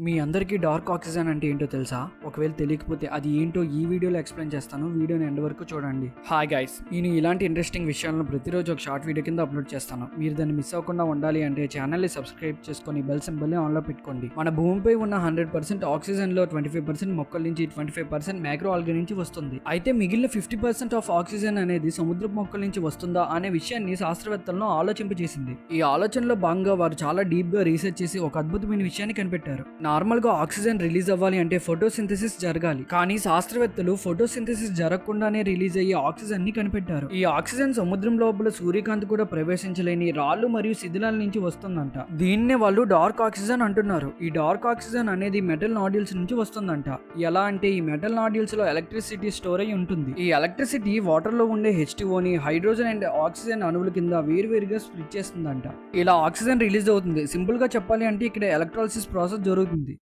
మీ అందరికీ dark oxygen అంటే ఏంటో తెలుసా? ఒకవేళ తెలియకపోతే అది ఏంటో ఈ వీడియోలో ఎక్స్ప్లెయిన్ చేస్తాను. వీడియోని ఎండ్ వరకు చూడండి. హాయ్ గైస్, నేను ఇలాంటి ఇంట్రెస్టింగ్ విషయాలను ప్రతిరోజు ఒక షార్ట్ వీడియో కింద అప్లోడ్ చేస్తాను. మీరు దాన్ని మిస్ అవ్వకుండా ఉండాలి అంటే ఛానల్ని సబ్స్క్రైబ్ చేసుకొని బెల్ సింబల్ని ఆన్లో పెట్టుకోండి. మన భూమిపై ఉన్న 100% ఆక్సిజన్లో 25% మొక్కల నుంచి 25% మైక్రో ఆల్గే నుంచి వస్తుంది. అయితే మిగిలిన 50% ఆఫ్ ఆక్సిజన్ అనేది సముద్రపు మొక్కల నుంచి వస్తుందా అనే విషయాన్ని శాస్త్రవేత్తలను ఆలోచింపజేసింది. ఈ ఆలోచనలో భాగంగా వారు చాలా డీప్ గా రీసెర్చ్ చేసి ఒక అద్భుతమైన విషయాన్ని కనిపెట్టారు. నార్మల్ గా ఆక్సిజన్ రిలీజ్ అవ్వాలి అంటే ఫోటోసింథసిస్ జరగాలి. కానీ శాస్త్రవేత్తలు ఫోటోసింథసిస్ జరగకుండానే రిలీజ్ అయ్యే ఆక్సిజన్ ని కనిపెట్టారు. ఈ ఆక్సిజన్ సముద్రం లోపల సూర్యకాంతి కూడా ప్రవేశించలేని రాళ్లు మరియు శిథిలాల నుంచి వస్తుందంట. దీన్నే వాళ్ళు డార్క్ ఆక్సిజన్ అంటున్నారు. ఈ డార్క్ ఆక్సిజన్ అనేది మెటల్ నాడ్యూల్స్ నుంచి వస్తుందంట. ఎలా అంటే ఈ మెటల్ నాడ్యూల్స్ లో ఎలక్ట్రిసిటీ స్టోర్ అయి ఉంటుంది. ఈ ఎలక్ట్రిసిటీ వాటర్ లో ఉండే H2O ని హైడ్రోజన్ అండ్ ఆక్సిజన్ అణువుల కింద వేరువేరుగా స్ప్లిట్ చేస్తుందంట. ఇలా ఆక్సిజన్ రిలీజ్ అవుతుంది. సింపుల్ గా చెప్పాలి అంటే ఇక్కడ ఎలక్ట్రాలిసిస్ ప్రాసెస్ జరుగుతుంది.